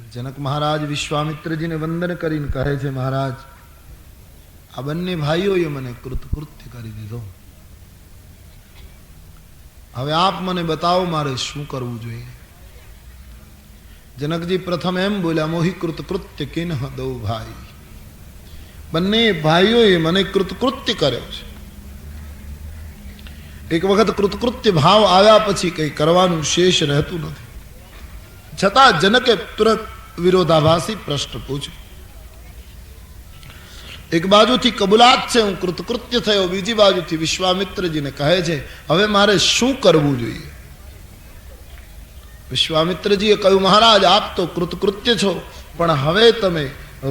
जनक महाराज विश्वामित्र जी ने वंदन करीने कहे छे, महाराज आ बंने भाईओए मने कृतकृत्य करी दीधो, हवे आप मने बताओ मारे शुं करवुं जोईए। जनकजी प्रथम एम बोल्या, मोही कृतकृत्य किन्ह दो भाई, बंने भाईओए मने कृतकृत्य कर्यो छे। एक वखत कृतकृत्य भाव आव्या पछी कई करवानुं शेष रहतुं नथी, छतां जनके तुरंत विरोधाभासी प्रश्न पूछ्यो। एक बाजुथी कबूलात छे हूँ कृतकृत्य थयो, बीजी बाजुथी विश्वामित्रजी ने कहे छे हवे मारे शुं करवुं जोईए। विश्वामित्रजीए कह्युं, महाराज आप तो कृतकृत्य छो, पण हवे तमे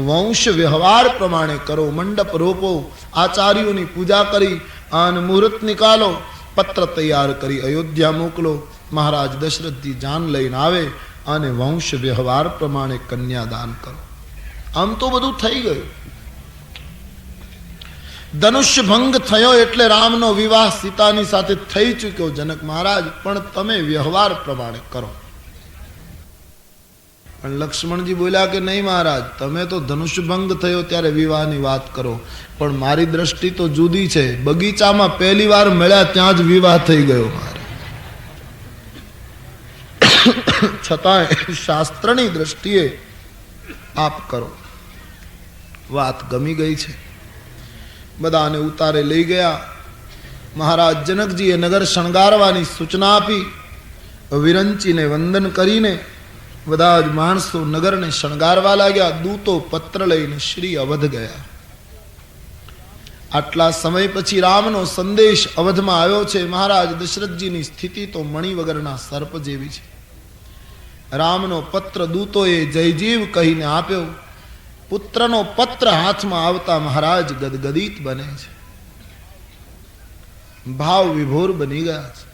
वंश व्यवहार प्रमाणे करो, मंडप रोपो, आचार्योनी पूजा करी, आन मुहूर्त निकालो, पत्र तैयार करी अयोध्या मोकलो, महाराज दशरथ जी जान लईने आवे अने वंश व्यवहार प्रमाणे कन्यादान करो। आम तो बधुं थई गयुं। धनुष्य भंग थयो एटले रामनो विवाह सीतानी साथे थई चूक्यो जनक महाराज, पण तमे व्यवहार प्रमाणे करो। पण लक्ष्मणजी बोल्या के नहीं महाराज, तमे तो धनुष्य भंग थयो त्यारे विवाहनी वात करो, पण मारी दृष्टि तो जुदी छे। बगीचामां पहली वार मळ्या त्यां ज विवाह थई गयो महाराज। छतांय शास्त्रनी दृष्टिए आप करो। वात गमी गई छे, बधाने उतारे लई गया। महाराज जनकजीए नगर शणगारवानी सूचना आपी। विरंचीने वंदन करीने બધા જ માણસો નગરને શણગારવા લાગ્યા। દૂતો પત્ર લઈને શ્રી અવધ ગયા। આટલા સમય પછી રામનો સંદેશ અવધમાં આવ્યો છે। મહારાજ દશરથજીની સ્થિતિ તો મણી વગરના સર્પ જેવી છે। રામનો પત્ર દૂતોએ જયજીવ કહીને આપ્યો। પુત્રનો પત્ર હાથમાં આવતા મહારાજ ગદગદિત બને છે, ભાવ વિભોર બની ગયા છે।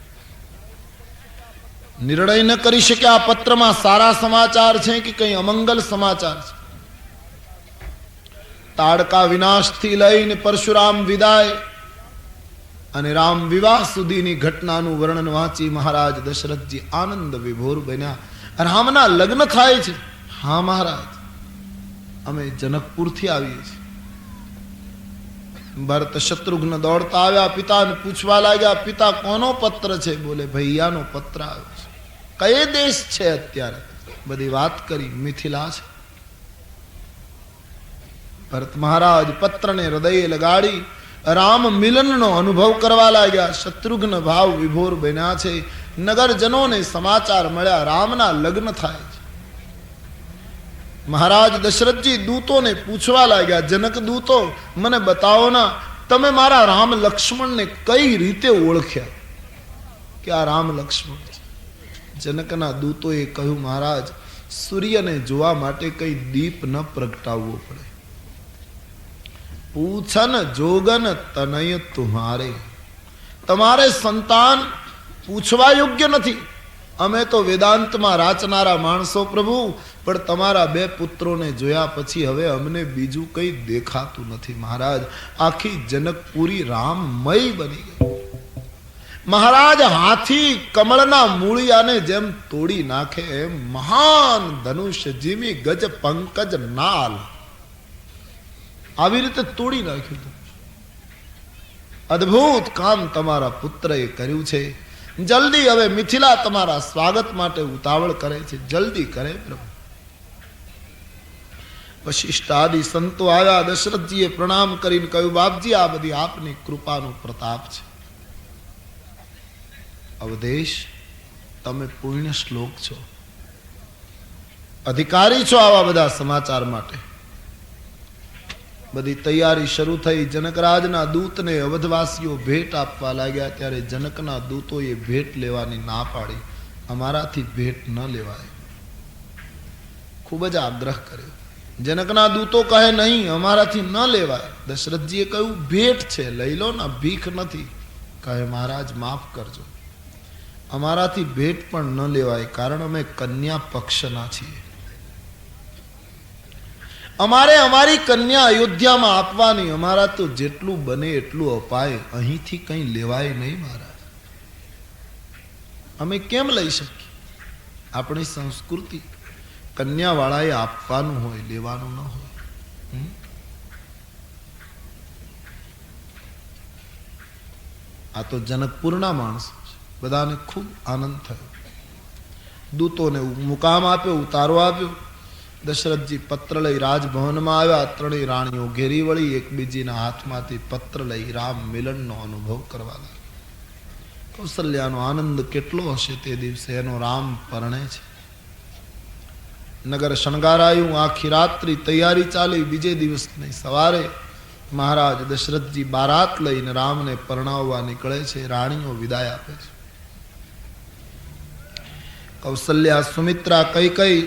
निर्णय न करी शक्या पत्र में सारा समाचार छे कि कई अमंगल समाचार छे। ताड़का विनाश थी लईने परशुराम विदाय अने राम विवाह सुधीनी घटनानुं वर्णन वांची महाराज दशरथजी आनंद विभोर बन्या। रामना लग्न थाय छे। हाँ महाराज, अमे जनकपुर थी आवीए छीए। भरत शत्रुघ्न दौड़ता आव्या, पिताने पूछवा लाग्या, पिता कोनो पत्र छे? बोले भैयानो पत्र आव्यो छे। कई देश छे अत्यारे? बधी वात करी, मिथिला छे। भरत महाराज पत्र ने हृदय लगाड़ी राम मिलन नो अनुभव करवा लाग्या। शत्रुघ्न भाव विभोर बन्या छे। नगर जनों ने समाचार मळ्या, रामना लग्न थाय छे। महाराज दशरथ जी दूतों ने पूछवा लाग्या, जनक दूतो मने बताओ ना, तमे मारा राम लक्ष्मण ने कई रीते ओळख्या कि आ राम लक्ष्मण छे? जनकना दूतोए कह्युं, महाराज सूर्य ने जोवा माटे कई दीप न प्रगटाववो पड़े। पूछन जोगन तनय तुम्हारे, तमारे संतान पूछवा योग्य नथी। अमे तो वेदांत में राचनारा माणसो प्रभु, पण तमारा बे पुत्रों ने जोया पछी हवे अमने बीजू कई देखातुं नथी। महाराज आखी जनकपुरी राममय बनी गई। महाराज हाथी कमलना मूळियाने जेम तोड़ी नाखे एम महान धनुष जीमी गज पंकज नाल आवी रीते तोड़ी नाख्युं। अद्भुत काम तमारा पुत्रए कर्युं छे। जल्दी हवे मिथिला तमारा स्वागत माटे उतावळ करे छे, जल्दी करे प्रभु। वशिष्ठ आदि संतो आव्या। दशरथजीए प्रणाम करीने कह्युं, बापजी आ बधी आपनी कृपानो प्रताप छे। अवधेश तमे पुण्य श्लोक छो, अधिकारी छो आवा बधा समाचार माटे। बधी तैयारी शरू थई। जनकराजना दूतने अवधवासीओ भेट आपवा लाग्या त्यारे जनकना दूतोए भेट लेवानी ना पाड़ी। अमाराथी भेट न लेवाय, खूब ज आग्रह कर्यो। जनकना दूतो कहे नहीं, अमाराथी न लेवाय। दशरथजीए कह्युं, भेट छे लई लो ना, भीख नथी। कहे महाराज माफ करजो, अमाराथी भेट पण न लेवाय, कारण अमे कन्या पक्षना छीए। अमारे अमारी कन्या अयोध्या में आपवानी, अमारा तो जेटलू बने एटलू अपाय, अहींथी कई लेवाय नहीं महाराज। अमे केम लई शकीए? आपणी संस्कृति કન્યાવાળાએ આપવાનું હોય, લેવાનું ન હોય. આ તો જનકપુરના માણસો છે. બધાને ખૂબ આનંદ થયો. દૂતોને મુકામ આપ્યો, ઉતારો આપ્યો. દશરથજી પત્ર લઈ રાજભવનમાં આવ્યા. ત્રણેય રાણીઓ ઘેરી વળી એકબીજીના હાથમાંથી પત્ર લઈ રામ મિલનનો અનુભવ કરવા લાગ્યા. કૌશલ્યાનો આનંદ કેટલો હશે તે દિવસે. એનો રામ પરણે છે. નગર શણગારાયું. આખી રાત્રિ તૈયારી ચાલી. બીજે દિવસની સવારે મહારાજ દશરથજી બારાત લઈને રામને પરણાવવા નીકળે છે. રાણીઓ વિદાય આપે છે. કૌશલ્યા, સુમિત્રા, કઈ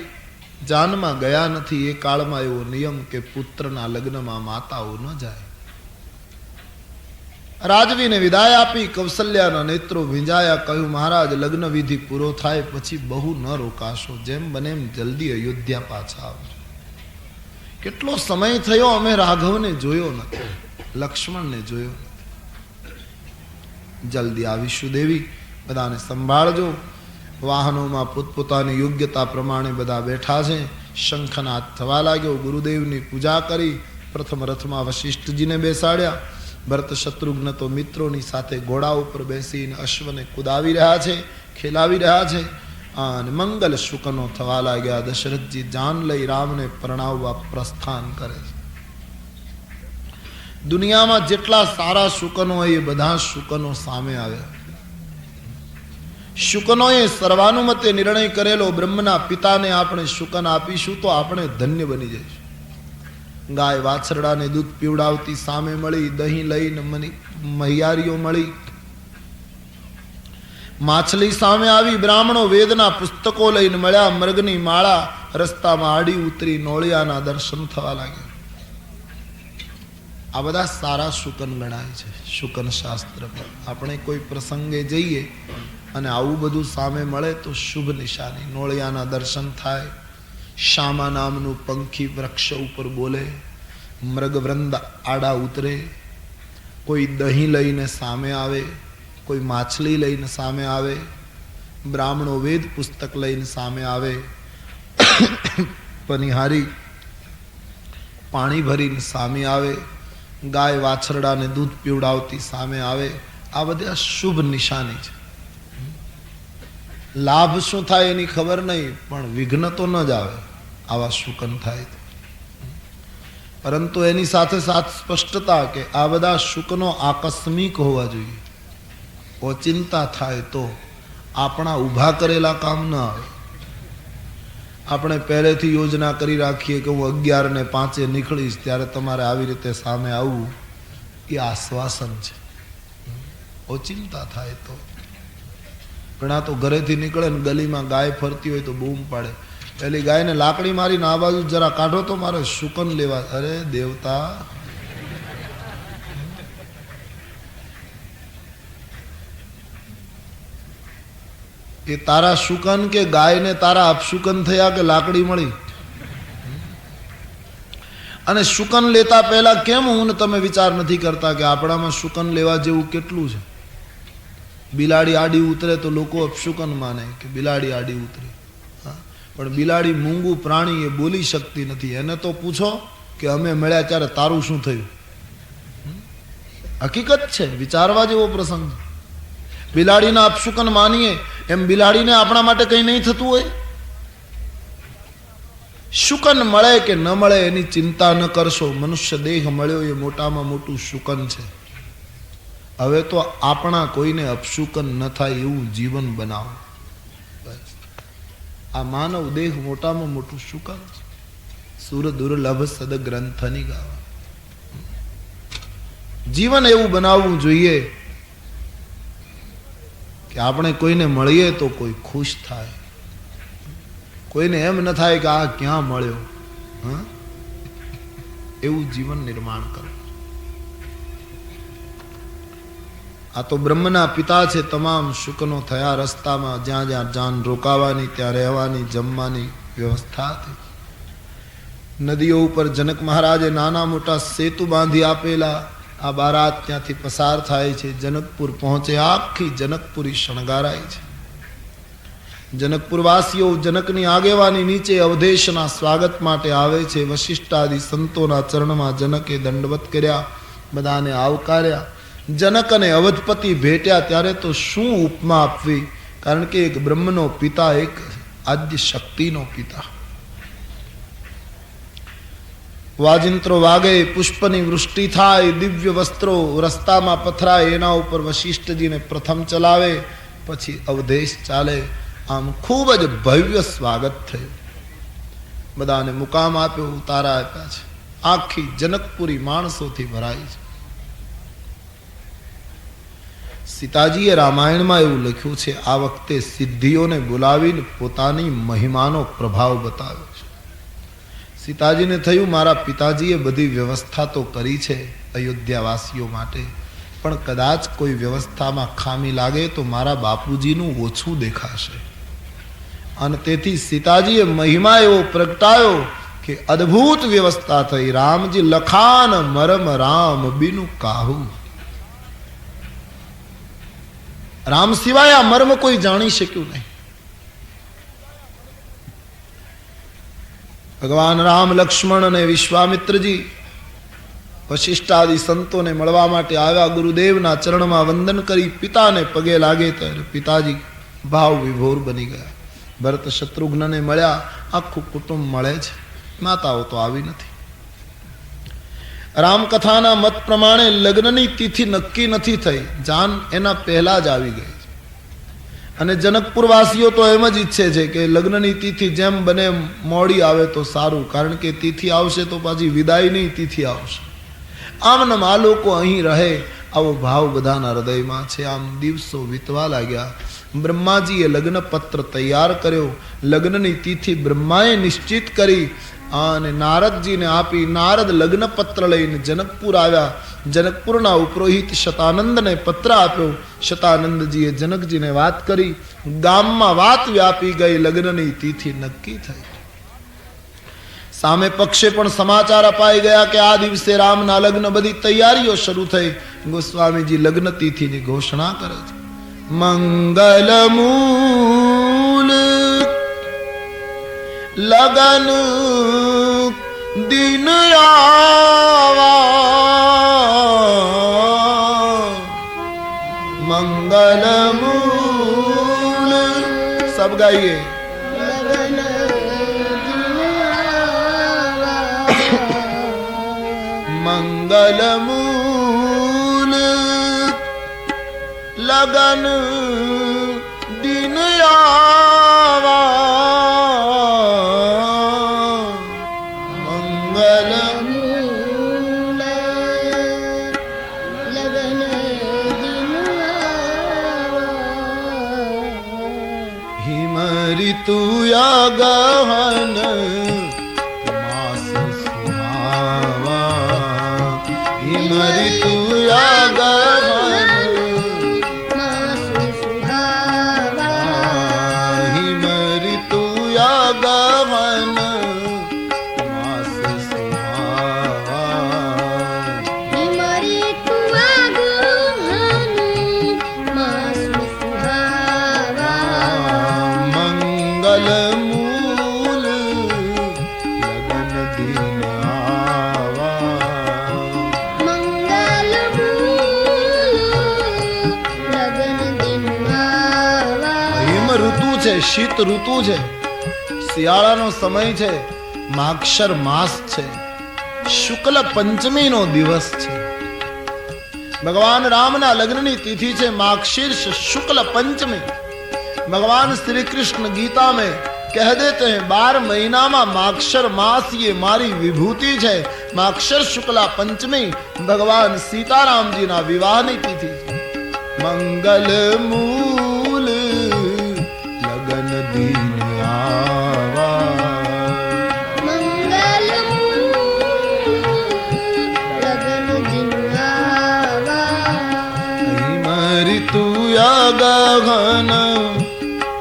જાનમાં ગયા નથી. એ કાળમાં એવો નિયમ કે પુત્રના લગ્નમાં માતાઓ ન જાય. રાજવીને વિદાય આપી. કૌશલ્યાના નેત્રો ભીંજાયા. કહ્યું, મહારાજ, લગ્ન વિધિ પૂરો થાય પછી બહુ ન રોકાશો. જેમ બને એમ જલ્દી અયોધ્યા પાછા આવજો. કેટલો સમય થયો અમે રાઘવને જોયો નથી, લક્ષ્મણને જોયો નથી. જલ્દી આવીશું દેવી, બધાને સંભાળજો. વાહનોમાં પોતપોતાની યોગ્યતા પ્રમાણે બધા બેઠા છે. શંખનાદ થવા લાગ્યો. ગુરુદેવની પૂજા કરી. પ્રથમ રથમાં વશિષ્ઠજીને બેસાડ્યા. ભરત શત્રુઘ્ન તો મિત્રોની સાથે ઘોડા ઉપર બેસીને અશ્વને કુદાવી રહ્યા છે, ખેલાવી રહ્યા છે. અને મંગલ શુકનો થવા લાગ્યા. દશરથજી જાન લઈ રામને પરણાવવા પ્રસ્થાન કરે છે. દુનિયામાં જેટલા સારા શુકનો હોય એ બધા શુકનો સામે આવ્યા. શુકનોએ સર્વાનુમતે નિર્ણય કરેલો, બ્રહ્મના પિતાને આપણે શુકન આપીશું તો આપણે ધન્ય બની જઈશું. ગાય વાછરડાને દૂધ પીવડાવતી સામે મળી. દહીં લઈને મહિયારીઓ મળી. માછલી સામે આવી. બ્રાહ્મણો વેદના પુસ્તકો લઈને મળ્યા. મૃગની માળા રસ્તામાં આડી ઉતરી. નોળિયાના દર્શન થવા લાગ્યા. આ બધા સારા શુકન ગણાય છે. શુકન શાસ્ત્ર પર આપણે કોઈ પ્રસંગે જઈએ અને આવું બધું સામે મળે તો શુભ નિશાની. નોળિયાના દર્શન થાય. શ્યામા નામનું પંખી વૃક્ષ ઉપર બોલે. મૃગવૃંદ આડા ઉતરે. કોઈ દહીં લઈને સામે આવે, કોઈ માછલી લઈને સામે આવે. બ્રાહ્મણો વેદ પુસ્તક લઈને સામે આવે. પનિહારી પાણી ભરીને સામે આવે. ગાય વાછરડાને દૂધ પીવડાવતી સામે આવે. આ બધા શુભ નિશાની છે. લાભ શું થાય એની ખબર નહીં, પણ વિઘ્ન તો ન જ આવે આવા શુકન થાય તો. પરંતુ એની સાથે સાથ સ્પષ્ટતા કે આ બધા શુકનો આકસ્મિક હોવા જોઈએ. ઓચિંતા થાય તો આપણા ઊભા કરેલા કામ ન આવે. આપણે પહેલેથી યોજના કરી રાખીએ કે હું 11:05 નીકળીશ, ત્યારે તમારે આવી રીતે સામે આવવું, એ આશ્વાસન છે. ઓચિંતા થાય તો. ઘણા તો ઘરેથી નીકળે ને ગલીમાં ગાય ફરતી હોય તો બૂમ પાડે, પેલી ગાયને લાકડી મારીને આ બાજુ જરા કાઢો તો મારે શુકન લેવા. અરે દેવતા, એ તારા શુકન કે ગાયને તારા અપશુકન થયા કે લાકડી મળી? અને શુકન લેતા પહેલા કેમ હું તમે વિચાર નથી કરતા કે આપણામાં શુકન લેવા જેવું કેટલું છે? બિલાડી આડી ઉતરે તો લોકો અપશુકન માને કે બિલાડી આડી ઉતરી. પણ બિલાડી મૂંગું પ્રાણી, એ બોલી શકતી નથી. એને તો પૂછો કે અમે મળ્યા ત્યારે તારું શું થયું. હકીકત છે, વિચારવા જેવો પ્રસંગ. બિલાડીના અપશુકન માનીએ એમ બિલાડીને આપણા માટે કંઈ નહીં થતું હોય. શુકન મળે કે ન મળે એની ચિંતા ન કરશો. મનુષ્ય દેહ મળ્યો એ મોટામાં મોટું શુકન છે. હવે તો આપણા કોઈને અપશુકન ન થાય એવું જીવન બનાવો. આ માનવ દેહ મોટામાં મોટું શુકન છે. સુર દુર્લભ સદ ગ્રંથની ગાવા. જીવન એવું બનાવવું જોઈએ કે આપણે કોઈને મળીએ તો કોઈ ખુશ થાય. કોઈને એમ ન થાય કે આ ક્યાં મળ્યો. એવું જીવન નિર્માણ કરો. આ તો બ્રહ્મના પિતા છે. તમામ શુકનો થયા. રસ્તામાં જ્યાં જ્યાં જાન રોકાવાની ત્યાં રહેવાની, જમવાની વ્યવસ્થા હતી. નદીઓ ઉપર જનક મહારાજે નાના મોટા સેતુ બાંધી આપેલા. આ બારાત ત્યાંથી પસાર થાય છે. જનકપુર પહોંચે. આખી જનકપુરી શણગારાય છે. જનકપુરવાસીઓ જનકની આગેવાની નીચે અવધેશના સ્વાગત માટે આવે છે. વશિષ્ઠાદિ સંતોના ચરણમાં જનકે દંડવત કર્યા, બધાને આવકાર્યા. જનક અને અવધપતિ ભેટ્યા ત્યારે તો શું ઉપમા આપવી, કારણ કે એક બ્રહ્મનો પિતા, એક આદ્ય શક્તિનો પિતા. વાજિંત્રો વાગે, પુષ્પની વૃષ્ટિ થાય, દિવ્ય વસ્ત્રો રસ્તામાં પથરાય, એના ઉપર વશિષ્ઠજીને પ્રથમ ચલાવે, પછી અવધેશ ચાલે. આમ ખૂબ જ ભવ્ય સ્વાગત થયું. બધાને મુકામ આપ્યો, ઉતારા આપ્યા છે. આખી જનકપુરી માણસોથી ભરાઈ છે. સીતાજીએ રામાયણમાં એવું લખ્યું છે, આ વખતે સિદ્ધિઓને બોલાવીને પોતાની મહિમાનો પ્રભાવ બતાવ્યો છે. સીતાજીને થયું, મારા પિતાજીએ બધી વ્યવસ્થા તો કરી છે અયોધ્યાવાસીઓ માટે, પણ કદાચ કોઈ વ્યવસ્થામાં ખામી લાગે તો મારા બાપુજીનું ઓછું દેખાશે. અને તેથી સીતાજીએ મહિમા એવો પ્રગટાયો કે અદ્ભુત વ્યવસ્થા થઈ. રામજી લખાન મરમ રામ બિનુ કાહુ. રામ સિવાય આ મર્મ કોઈ જાણી શક્યું નહીં. ભગવાન રામ, લક્ષ્મણ અને વિશ્વામિત્રજી વશિષ્ઠાદિ સંતોને મળવા માટે આવ્યા. ગુરુદેવના ચરણમાં વંદન કરી પિતાને પગે લાગે ત્યારે પિતાજી ભાવ વિભોર બની ગયા. ભરત શત્રુઘ્નને મળ્યા, આખું કુટુંબ મળે છે, માતાઓ તો આવી નથી. રામકથાના મત પ્રમાણે લગ્નની તિથિ નક્કી નથી થઈ, જાન એના પહેલા જ આવી ગઈ. અને જનકપુરવાસીઓ તો એમ જ ઈચ્છે છે કે લગ્નની તિથિ જેમ બને મોડી આવે તો સારું, કારણ કે તિથિ આવશે તો પાછી વિદાયની તિથિ આવશે. આમ આ લોકો અહીં રહે, આવો ભાવ બધાના હૃદયમાં છે. આમ દિવસો વીતવા લાગ્યા. બ્રહ્માજીએ લગ્ન પત્ર તૈયાર કર્યો. લગ્નની તિથિ બ્રહ્માએ નિશ્ચિત કરી અને નારદજીને આપી. નારદ લગ્ન પત્ર લઈને જનકપુર આવ્યા. જનકપુરના ઉપરોહિત શતાનંદને પત્ર આપ્યો. શતાનંદજીએ જનકજીને વાત કરી. ગામમાં વાત વ્યાપી ગઈ. લગ્નની તિથિ નક્કી થઈ. સામે પક્ષે પણ સમાચાર અપાઈ ગયા કે આ દિવસે રામના લગ્ન, બધી તૈયારીઓ શરૂ થઈ. ગોસ્વામીજી લગ્ન તિથિની ઘોષણા કરે છે. મંગલ મૂલ લગન દિન આવા, મંગલ મૂલ. સબ ગાइए. મંગલ મૂલ લગન દિન આવા, મંગલ મૂલ લગન દિન આવા. હિમ ઋતુ ગહન શીત ઋતુ છે, શિયાળાનો સમય છે, માગશર માસ છે, શુક્લ પંચમીનો દિવસ છે. ભગવાન રામના લગ્નની તિથિ છે मागशीर्ष शुक्ल पंचमी. भगवान श्री कृष्ण गीता में कह देते हैं 12 महीना में मागशर मास ये मारी विभूति है. मागशर शुक्ला पंचमी भगवान सीताराम जी ना विवाह ની તિથિ. मंगल मूल लगन दिन आवा, मंगल मूल लगन दिन आवा. मरी तू गगन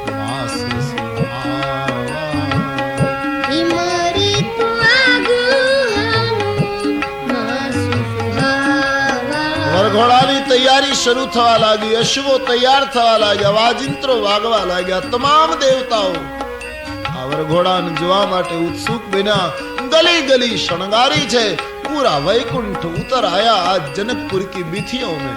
मास सुहावा. हिमरी तू आगन मास सुहावा. वरघोड़ाની તૈયારી શરૂ થવા લાગી, અશ્વો તૈયાર થવા લાગ્યા, વાજિંત્રો વાગવા લાગ્યા. તમામ દેવતાઓ આ વરઘોડાને જોવા માટે ઉત્સુક બન્યા. ગલી ગલી શણગારી છે, પૂરા વૈકુંઠ ઉતર આયા आज जनकपुर की बीथियों में.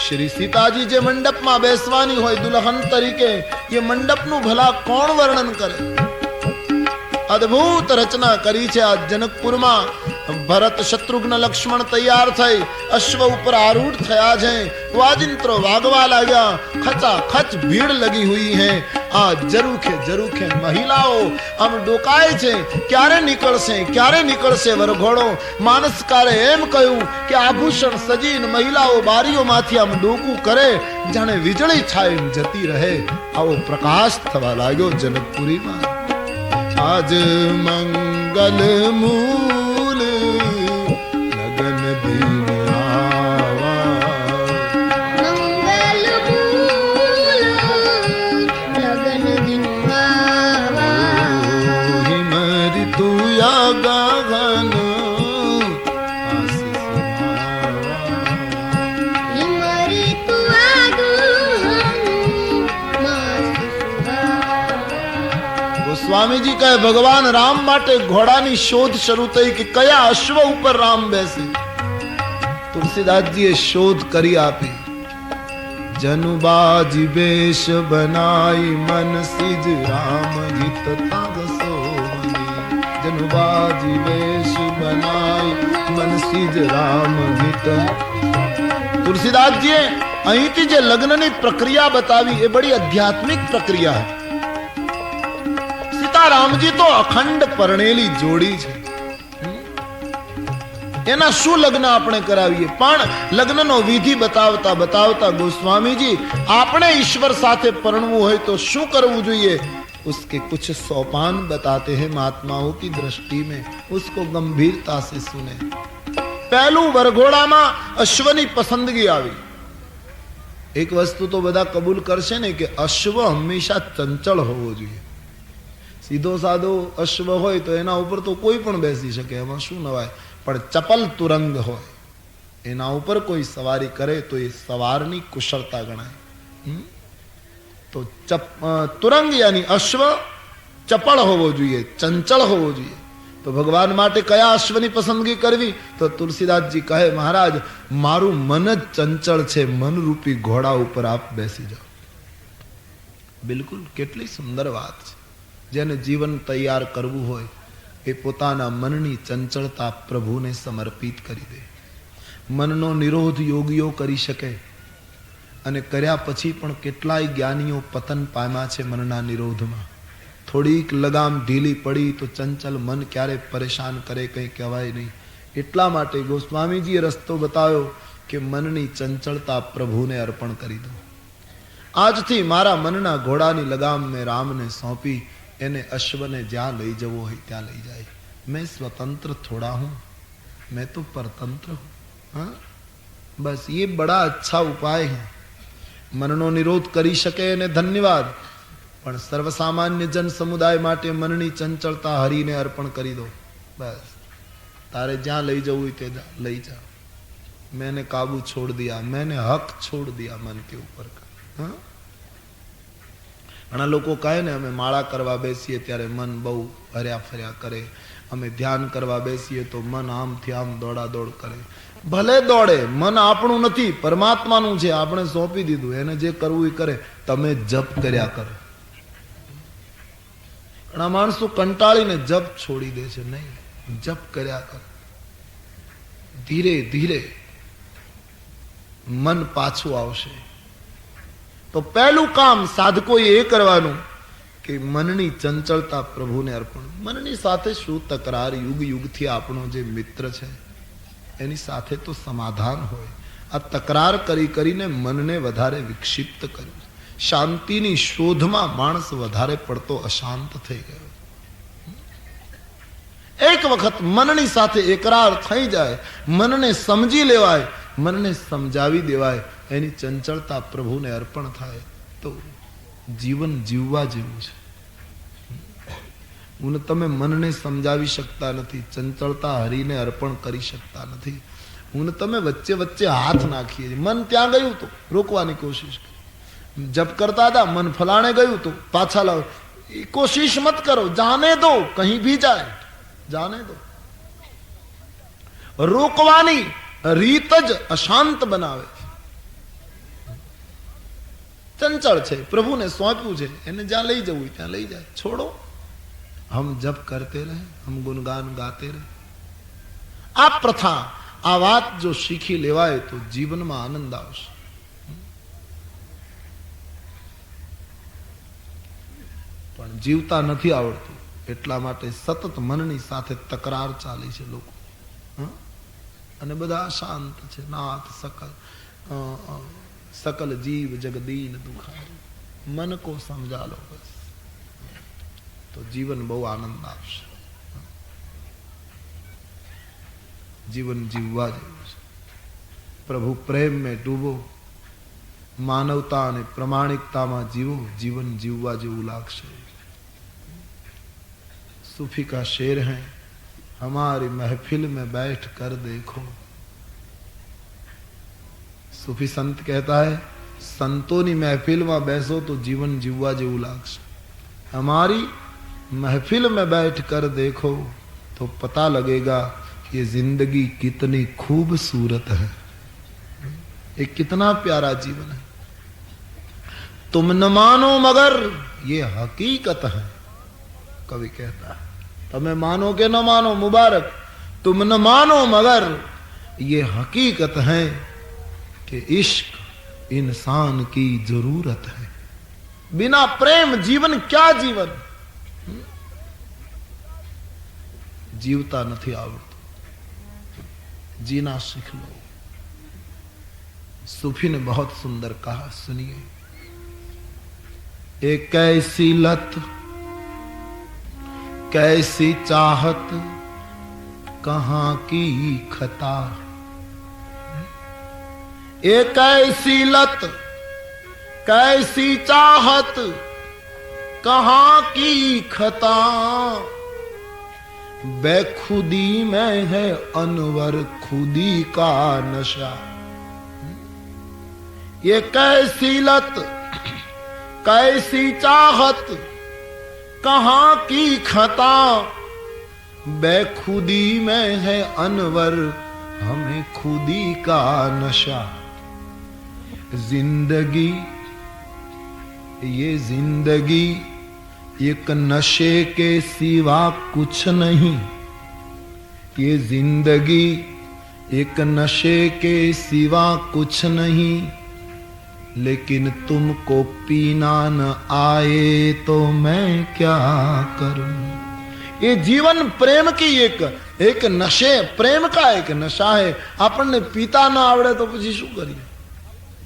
श्री सीताजी जे मंडप में बेसवानी होय दुल्हन तरीके, ये मंडप नु भला कोण वर्णन करे. अद्भुत रचना करी छे आज जनकपुर में. भरत शत्रुघ्न लक्ष्मण तैयार थई अश्व ऊपर आरूढ़ थया छे, वाजिंत्रो वागवा लाग्या, खचा खच भीड़ लगी हुई है. आ जरूखे महिलाओं आम डोकाय छे, क्यारे निकळशे वरघोड़ो. मानसकारे एम कह्युं के आभूषण सजीन महिलाओं बारीओ माथी आम डोकू करे, जाने वीजળી छाईने जती रहे. आवो प्रकाश थवा लाग्यो जनकपुरी में. आज मंगल मूल लगन दिन आवा, मंगल मूल लगन दिन आवा. हिम ऋतु या गगन आशीष आवा. हिम ऋतु आगमन मास सुहावा. स्वामी जी कहे भगवान राम माटे घोड़ानी शोध शुरू थई कि कया अश्व ऊपर राम बेसे. तुलसीदास जी शोध करी आपी. जनुबाजी वेश बनाई मन सिज राम हित ताग सोवनी. जनुबाजी वेश बनाई मन सिज राम हित. तुलसीदास जी અહીંથી જે લગ્નની પ્રક્રિયા બતાવી એ બડી આધ્યાત્મિક પ્રક્રિયા છે. રામજી તો અખંડ પરણેલી જોડી છે, એના શું લગ્ન આપણે કરાવીએ. પણ લગ્નનો વિધિ બતાવતા બતાવતા ગોસ્વામીજી આપણે ઈશ્વર સાથે પરણવું હોય તો શું કરવું જોઈએ उसके कुछ सोपान बताते हैं महात्माओं की दृष्टि में, उसको गंभीरता से सुने. पहलू वरघोड़ाમાં અશ્વની પસંદગી આવી. એક વસ્તુ તો બધા કબૂલ કરશે ને કે અશ્વ હંમેશા ચંચળ હોવો જોઈએ. સીધો સાધો અશ્વ હોય તો એના ઉપર તો કોઈ પણ બેસી શકે, એમાં શું નવાય. પણ ચપલ તુરંગ હોય એના ઉપર કોઈ સવારી કરે તો એ સવારની કુશળતા ગણાય. તો તુરંગ યાની અશ્વ ચપળ હોવો જોઈએ, ચંચળ હોવો જોઈએ. તો ભગવાન માટે કયા અશ્વની પસંદગી કરવી? તો તુલસીદાસજી કહે મહારાજ મારું મન જ ચંચળ છે, મનરૂપી ઘોડા ઉપર આપ બેસી જાઓ. બિલકુલ કેટલી સુંદર વાત છે. જેને જીવન તૈયાર કરવું હોય એ પોતાના મનની ચંચળતા પ્રભુને સમર્પિત કરી દે. મનનો નિરોધ યોગીઓ કરી શકે અને કર્યા પછી પણ કેટલાય જ્ઞાનીઓ પતન પામ્યા છે મનના નિરોધમાં. થોડીક લગામ ઢીલી પડી તો ચંચલ મન ક્યારે પરેશાન કરે કંઈ કહેવાય નહીં. એટલા માટે ગોસ્વામીજીએ રસ્તો બતાવ્યો કે મનની ચંચળતા પ્રભુને અર્પણ કરી દો. આજથી મારા મનના ઘોડાની લગામ મેં રામને સોંપી, એને અશ્વને જ્યાં લઈ જવો હોય ત્યાં લઈ જાય. मैं स्वतंत्र थोड़ा हूं, मैं तो परतंत्र हूं. हाँ बस ये बड़ा अच्छा उपाय है. मननो निरोध કરી શકે એને ધન્યવાદ, પણ સર્વસામાન્ય જન સમુદાય માટે મનની ચંચળતા હરિને અર્પણ કરી દો. બસ તારે જ્યાં લઈ જવું હોય તે લઈ જા. मैंने काबू छोड़ दिया, मैंने हक छोड़ दिया मन के ऊपर का. हाँ ઘણા લોકો કહે ને અમે માળા કરવા બેસીએ ત્યારે મન બહુ હર્યા ફર્યા કરે, અમે ધ્યાન કરવા બેસીએ તો મન આમથી આમ દોડા દોડ કરે. ભલે દોડે, મન આપણું નથી, પરમાત્માનું છે, આપણે સોંપી દીધું, એને જે કરવું એ કરે. તમે જપ કર્યા કરો. ઘણા માણસો કંટાળીને જપ છોડી દે છે. નહીં, જપ કર્યા કરો. ધીરે ધીરે મન પાછું આવશે. તો પહેલું કામ સાધકોએ એ કરવાનું કે મનની ચંચળતા પ્રભુને અર્પણ. મનની સાથે શું તકરાર? યુગ યુગથી આપણો જે મિત્ર છે એની સાથે તો સમાધાન હોય. આ તકરાર કરી કરીને મનને વધારે વિક્ષિપ્ત કર્યું. શાંતિની શોધમાં માણસ વધારે પડતો અશાંત થઈ ગયો. એક વખત મનની સાથે એકરાર થઈ જાય, મનને સમજી લેવાય, મનને સમજાવી દેવાય, એની ચંચળતા પ્રભુને અર્પણ થાય તો જીવન જીવવા જેવું છે. તમે મનને સમજાવી શકતા નથી, ચંચળતા હરિને અર્પણ કરી શકતા નથી, હું ને તમે વચ્ચે વચ્ચે હાથ નાખીએ છીએ. મન ત્યાં ગયું તો રોકવાની કોશિશ કરી. જપ કરતા હતા, મન ફલાણે ગયું તો પાછા લાવો. कोशिश मत करो, जाने दो, कहीं भी जाए जाने दो. रोकवानी રીત જ અશાંત બનાવે છે. ચંચળ છે, પ્રભુને સોંપ્યું છે, એને જ્યાં લઈ જવું ત્યાં લઈ જાય. છોડો, હમ જપ કરતે રહે, હમ ગુણગાન ગાતે રહે. આ પ્રથા, આ વાત જો શીખી લેવાય તો જીવનમાં આનંદ આવશે. પણ જીવતા નથી આવડતું, એટલા માટે સતત મનની સાથે તકરાર ચાલી છે લોકો. અને બધા શાંત છે. નાથ सकल जीव जगदीन दुखारी, मन को समझा लो बस, तो जीवन बहु आनंद आपसे. जीवन जीववा जेवुं छे. प्रभु प्रेम में डूबो, मानवता અને प्रामाणिकता जीवो, जीवन जीववा जेवुं लागशे. सूफी का शेर है, हमारी महफिल में बैठ कर देखो. सूफी संत कहता है, संतोनी महफिल में बैसो तो जीवन जीववा जेवुं लागशे. हमारी महफिल में बैठ कर देखो तो पता लगेगा ये जिंदगी कितनी खूबसूरत है, ये कितना प्यारा जीवन है. तुम न मानो मगर ये हकीकत है. कवि कहता है, तुम्हें मानो के न मानो मुबारक, तुम न मानो मगर ये हकीकत है कि इश्क इंसान की जरूरत है. बिना प्रेम जीवन क्या जीवन. जीवता नहीं आवड़તું, जीना सीख लो. सूफी ने बहुत सुंदर कहा, सुनिए. एक ऐसी लत, कैसी चाहत, कहां की खता. एक ऐसी लत, कैसी चाहत, कहां की खता. बेखुदी में है अनवर खुदी का नशा. ये कैसी लत, कैसी चाहत, कहां की खता. बेखुदी में है अनवर हमें खुदी का नशा. जिंदगी, ये जिंदगी एक नशे के सिवा कुछ नहीं. ये जिंदगी एक नशे के सिवा कुछ नहीं. लेकिन तुमको पीना न आए तो मैं क्या करूं. ये जीवन प्रेम की एक नशे, प्रेम का एक नशा है. આપણને પીતા ન આવડે તો પછી શું કરીએ.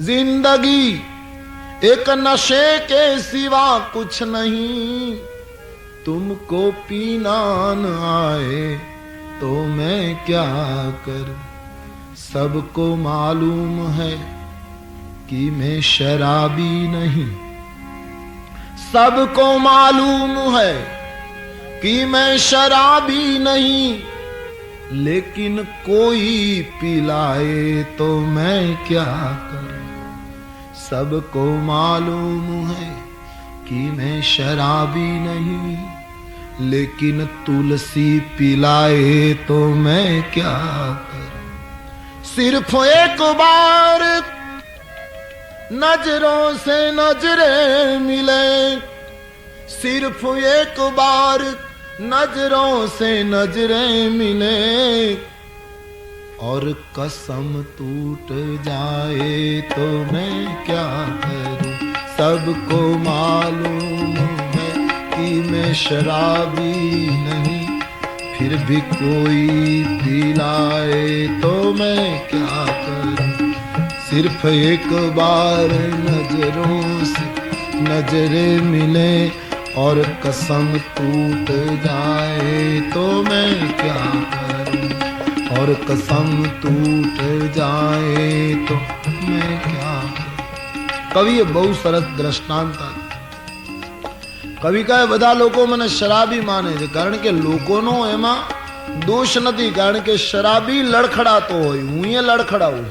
जिंदगी एक नशे के सिवा कुछ नहीं. तुमको पीना न आए तो मैं क्या करूं. सबको मालूम है कि मैं शराबी नहीं. सबको मालूम है कि मैं शराबी नहीं. लेकिन कोई पिलाए तो मैं क्या करूं. सबको मालूम है कि मैं शराबी नहीं. लेकिन तुलसी पिलाए तो मैं क्या करूं. सिर्फ एक बार नजरों से नजरें मिले. सिर्फ एक बार नजरों से नजरें मिले. और कसम टूट जाए तो मैं क्या करूं. सबको मालूम है कि मैं शराबी नहीं. फिर भी कोई पिलाए तो मैं क्या करूं. सिर्फ एक बार नजरों से नजरें मिले और कसम टूट जाए तो मैं क्या करूं. और कसम टूट जाए तो मैं क्या करूं. કવિએ બહુ સરસ દ્રષ્ટાંત. કવિ કહે બધા લોકો મને શરાબી માને છે કારણ કે લોકોનો એમાં દોષ નથી, કારણ કે શરાબી લડખડાતો હોય, હું એ લડખડાવું,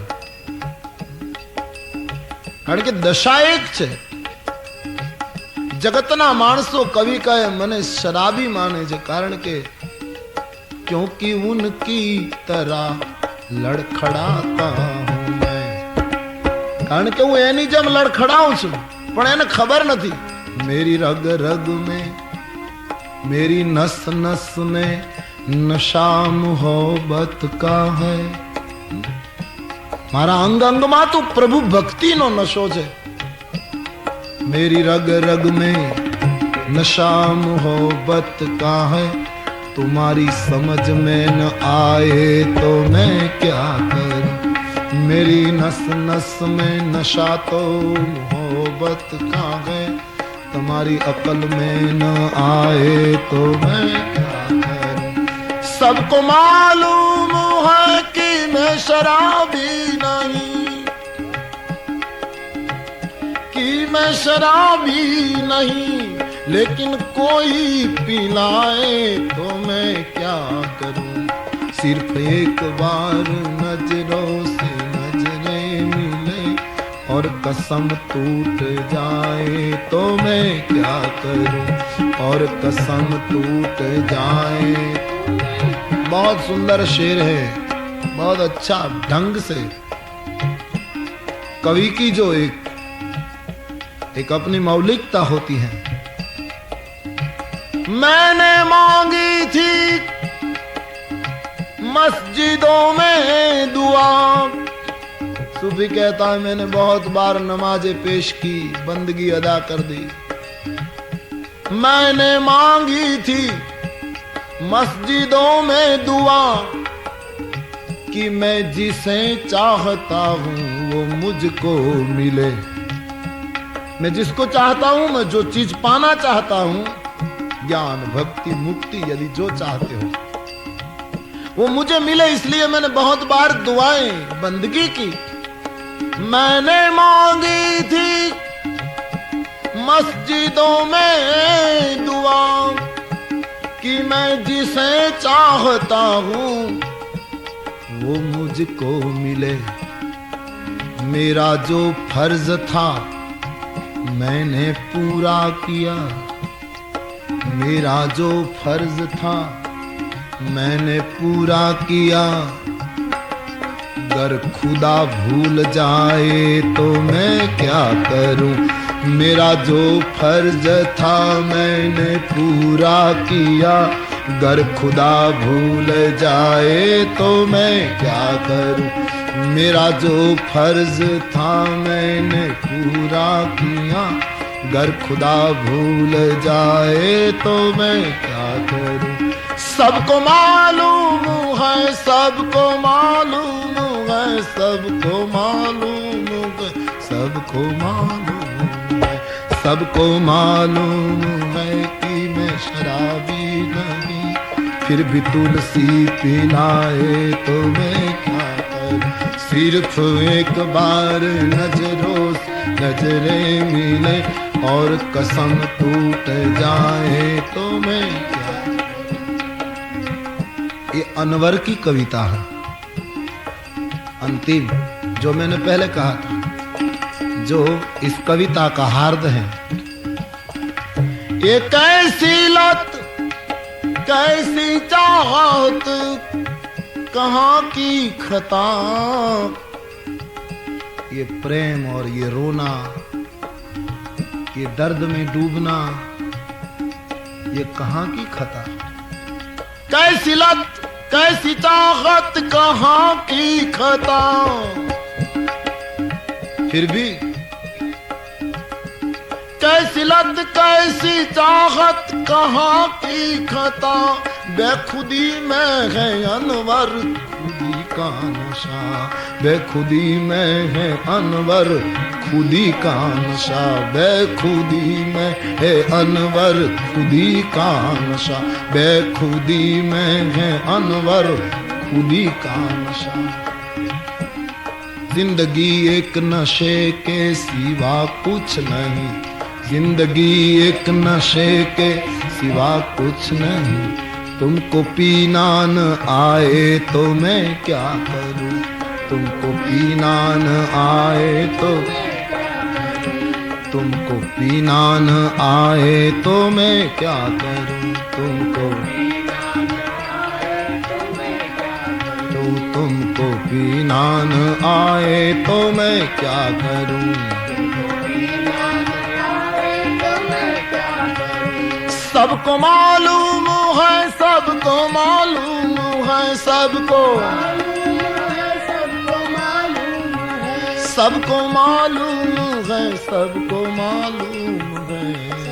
કારણ કે દશા એક છે. જગતના માણસો કવિ કહે મને શરાબી માને છે, કારણ કે ક્યોંકि ઉનકી તરહ લડખડાતા હું મેં, કારણ કે હું એની જેમ લડખડાઉં છું, પણ એને ખબર નથી मेरी रग रग में, मेरी नस नस में नशा मोहब्बत का है. मारा अंग अंग में तो प्रभु भक्ति नो नशो है. मेरी रग रग में नशा मोहब्बत का है, तुम्हारी समझ में न आए तो मैं क्या करूं. मेरी नस नस में नशा तो मोहब्बत का है, तुम्हारी अकल में न आए तो मैं क्या करूं. सबको मालूम है कि मैं शराबी नहीं, कि मैं शराबी नहीं, लेकिन कोई पिलाए तो मैं क्या करूं. सिर्फ एक बार नजरों से नजरें मिले और कसम टूट जाए तो मैं क्या करूं, और कसम टूट जाए. बहुत सुंदर शेर है, बहुत अच्छा ढंग से कवि की जो एक अपनी मौलिकता होती है. मैंने मांगी थी मस्जिदों में दुआ, सूफी कहता है मैंने बहुत बार नमाजें पेश की, बंदगी अदा कर दी. मैंने मांगी थी मस्जिदों में दुआ कि मैं जिसे चाहता हूं वो मुझको मिले. मैं जिसको चाहता हूं, मैं जो चीज पाना चाहता हूं, ज्ञान भक्ति मुक्ति यदि जो चाहते हो वो मुझे मिले, इसलिए मैंने बहुत बार दुआएं बंदगी की. मैंने मांगी थी मस्जिदों में दुआ कि मैं जिसे चाहता हूं वो मुझको मिले. मेरा जो फर्ज था मैंने पूरा किया, मेरा जो फर्ज था मैंने पूरा किया. अगर खुदा भूल जाए तो मैं क्या करूं. मेरा जो फर्ज था मैंने पूरा किया, अगर खुदा भूल जाए तो मैं क्या करूं. मेरा जो फर्ज था मैंने पूरा किया, अगर खुदा भूल जाए तो मैं क्या करूं. सबको मालूम है, सबको मालूम है, सबको मालूम है, सबको मालूम है, सबको मालूम है कि मैं शराबी नहीं, फिर भी तुलसी पिलाए तो मैं क्या करूं. सिर्फ एक बार नजरों से नजरें मिले और कसम टूट जाए तो मैं क्या. ये अनवर की कविता है, अंतिम जो मैंने पहले कहा था, जो इस कविता का हार्द है. ये कैसी लत कैसी चाहत, कहाँ की खता, ये प्रेम और ये रोना, ये दर्द में डूबना, ये कहाँ की खता. कैसी लत कैसी चाहत, कहाँ की खता, फिर भी कैसी लत कैसी चाहत, कहाँ की खता. बेखुदी में है अनवर खुदी का नशा, बेखुदी में है अनवर खुदी का नशा, बेखुदी में है अनवर खुदी का नशा, बेखुदी में है अनवर खुदी का नशा. जिंदगी एक नशे के सिवा कुछ नहीं, जिंदगी एक नशे के सिवा कुछ नहीं, तुमको पीना न आए तो मैं क्या करूं, तुमको पीना न आए तो, तुमको पीना न आए तो मैं क्या करूं, तुमको पीना न आए तो मैं क्या करूं। सबको मालूम है, सबको मालूम है, सबको सबको मालूम है, सबको मालूम है।